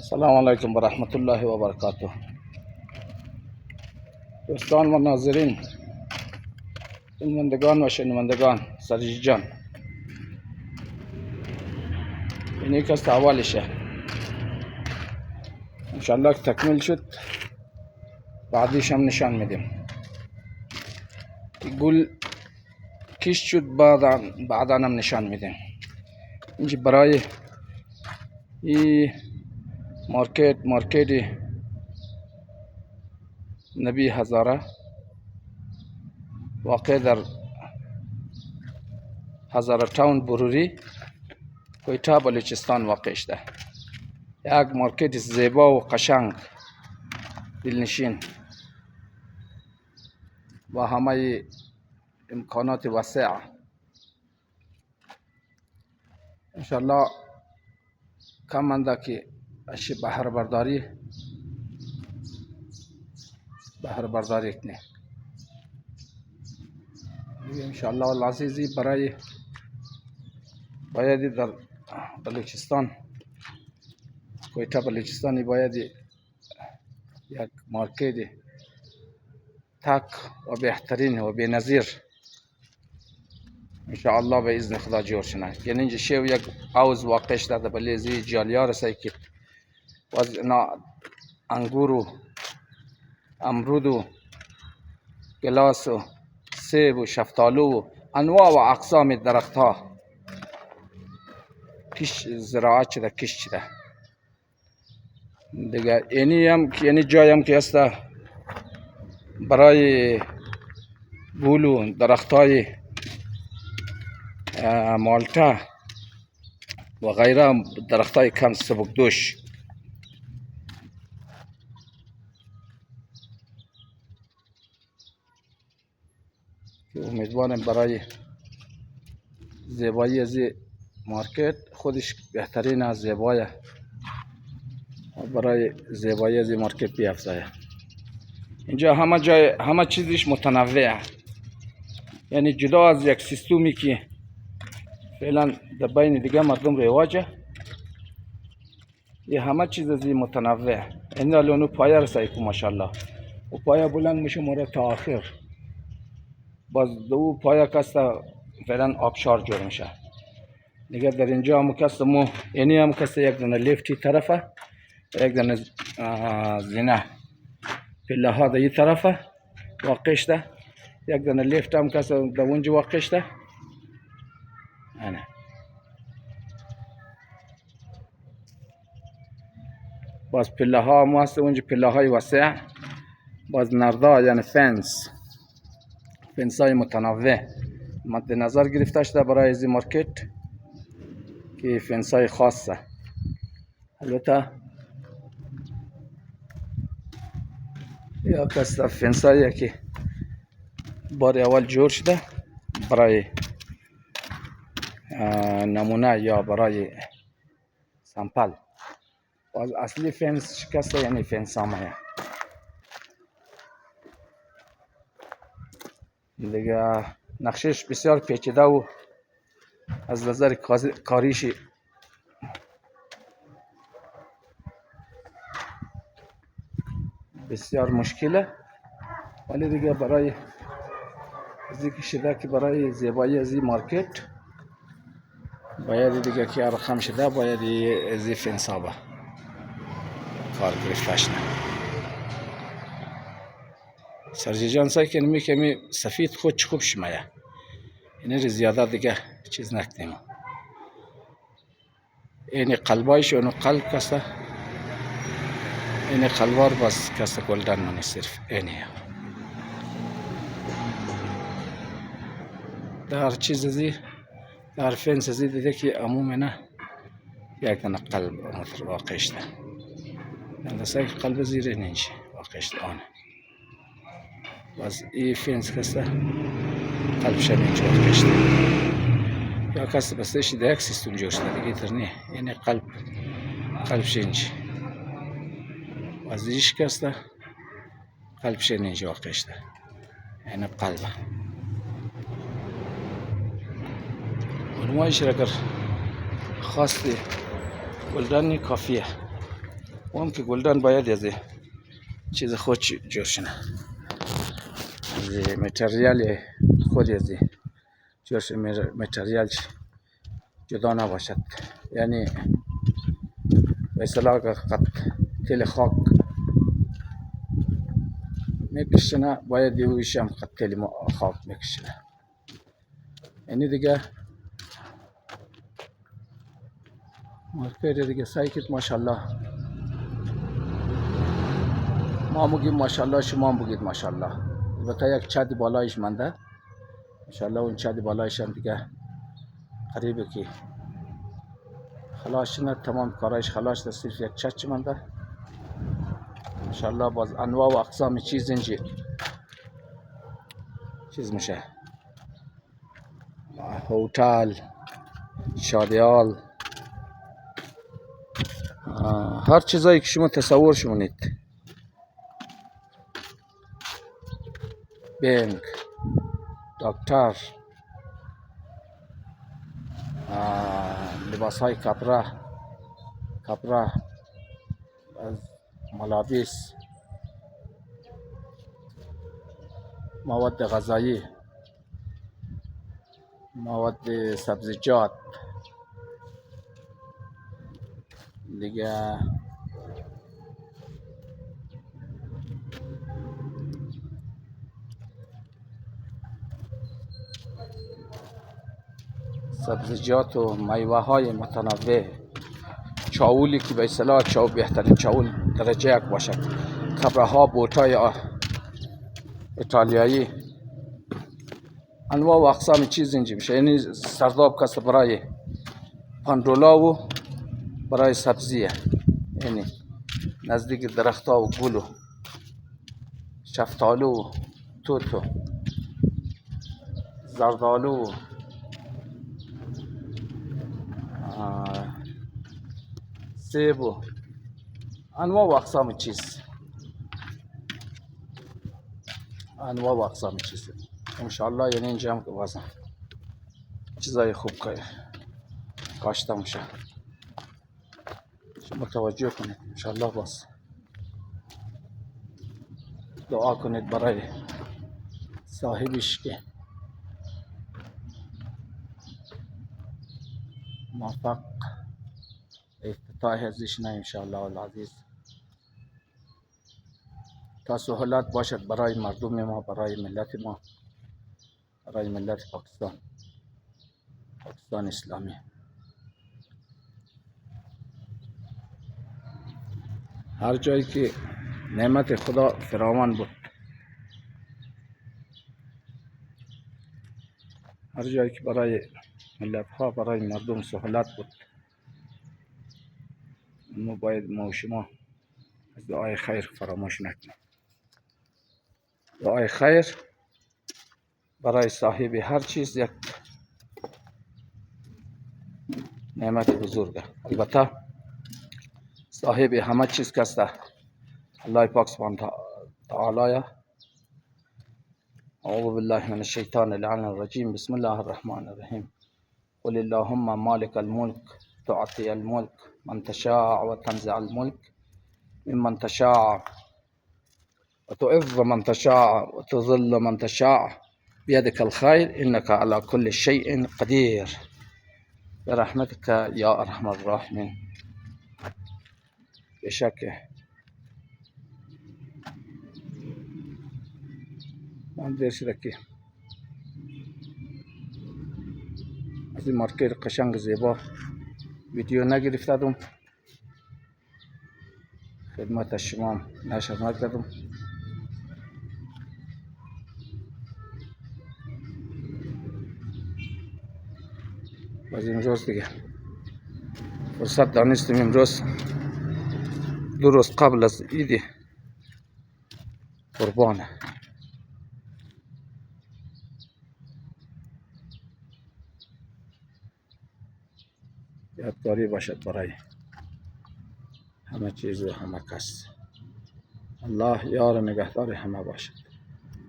السلام علیکم ورحمت الله و برکاته. دوستان و ناظرین، بینندگان و شنوندگان، سرجی جان اینی که است اولشه. انشالله که تکمیل شد بعدیش هم نشان میدیم. گل کش شد بعدا هم نشان میدیم. اینجا برای این مارکت نبی هزاره واقع در هزاره تاون بروری کویتا بلوچستان واقع شده. یک مارکت زیبا و قشنگ دلنشین با همه امکانات وسیع. انشالله کم منده که اش بهره برداری کنه. انشالله العزیزی باید در بلوچستان کویتا بلوچستانی باید یک مارکت تک و بهترین و بینظیر انشاءالله به اذن خدا جور شنه. یعنی اینجا شو یک حوض واقع شده در بلیزی جالیار است که باز اینا انگور و امرود و گلاس و سیب و شفتالو و انواع و اقسام درخت ها کش زراعت شده، کش شده دیگه. یعنی جای هم که است برای گل و درخت های مالتا و غیره، درخت های کم سبکدوش. امیدوارم برای زیبایی از مارکت خودش بهترین از زیبایه و برای زیبایی از مارکت بیافزایه. اینجا همه چیزش متنوعه، یعنی جدا از یک سیستمی که فعلا در بین دیگه مردم رواجه. یه همه چیز از متنوع. این الانو پایه رسایی که ماشاءالله و پایه بلند میشه مورد تا آخر. باز دو پایه کسته فعلا آبشار جور میشه دیگه. در اینجا هم کسته یعنی هم کسته یک دونه لیفتی طرفه و یک دونه زینه پله ها در این طرفه واقع شده. یک دونه لیفت هم کسته در اونجا واقع شده. باز پله ها هم هست اونجا، پله های وسیع. باز نردا یعنی فنس های متنوع مد نظر گرفته شده برای این مارکت که فنس های خاصه. البته یا کسته فنس هایی که بار اول جور شده برای نمونه یا برای سامپل. باز اصلی فنس شکسته یعنی فنس همه دیگه. نقشش بسیار پیچیده و از نظر کاریش بسیار مشکله، ولی دیگه برای ذکر شده که برای زیبایی از این مارکت باید دیگه که رقم شده باید از این فنس ها کار گرفته شده. سرجی جان سعی کنیم که سفید خود خوب شمایه، اینه زیاده دیگه چیز نکنیم. این قلبایش اونو قلب کسته، این قلبار باز کسته گلدن منی صرف اینه. در چیز ازی در فنس ازی دیده که عموما نه یک دنه قلب واقع شده. دسته که قلب زیر نینجا واقع شده آنه. باز این فنس کسته قلب شد اینجا واقع شده. یا کسته بستهش ده یک سیستم جور شده دیگه تر نه. یعنی قلب شنج باز ایش کسته قلب شد اینجا واقع شده. یعنی قلبه ونمایش را اگر خواستی گلدانی کافیه. اون که گلدان باید از چیز خود جور شنه، از متریال خود از جور شنه، متریال جدا نباشد. یعنی به اصطلاح قط تل خاک میکشنه باید دیویش هم قط تل خاک میکشنه. یعنی دیگه مارکر دیگه سایکت ماشاءالله، ما میگیم ماشاءالله، شما هم بگید ماشاءالله. البته یک چد بالایش منده ماشاءالله، اون چد بالایش هم دیگه قریبه که خلاص نه، تمام کارایش خلاص، صرف یک چچ منده ماشاءالله. باز انواع و اقسام چیز اینجا چیز میشه، هوتل، شادیال، هر چیزایی که شما تصور شونید، بنک، دکتر، لباس های کپره، از ملابس، مواد غذایی، مواد سبزیجات دیگه، سبزیجات و میوه های متنوع، چاولی که به اصطلاح بهترین چاول درجه یک باشد، کبره ها، بوت های ایتالیایی، انواع و اقسام چیز اینجا میشه. یعنی سرداب کس برای پاندولا و برای سبزیه، یعنی نزدیک درخت ها و گل و شفتالو و توت و زردالو و سیب و انواع و اقسام چیز، انواع و اقسام چیز انشاءالله. یعنی اینجا هم که بازم چیزای خوب کاشته میشه، شما توجه کنید انشاءالله. باز دعا کنید برای صاحبش که موفق افتتاح ازش نه انشاءالله العزیز، تا سهولت باشد برای مردم ما، برای ملت ما، برای ملت پاکستان اسلامی. هر جایی که نعمت خدا فراوان بود، هر جایی که برای ملت ها، برای مردم سهولت بود، ما باید ما و شما از دعای خیر فراموش نکنیم. دعای خیر برای صاحب هر چیز یک نعمت بزرگه. البته صاحب همه چیز کسته الله پاک سبحانه تعالی. اعوذ بالله من الشیطان اللعین الرجیم. بسم الله الرحمن الرحیم. قل اللهم مالک الملک تعطی الملک من تشاء و تنزع الملک ممن تشاء و تعز من تشاء و تذل من تشاء بیدک الخیر انک علی کل شیء قدیر برحمتک یا ارحم الراحمین. بشک من دیر شده که از این مارکت قشنگ زیبا ویدیو نگرفتم، خدمت شما نشر نکردم. باز امروز دیگه فرصت دانستم، امروز 2 روز قبل از عید قربانه. یادگاری باشد برای همه چیز و همه کس. الله یار نگهدار همه باشد.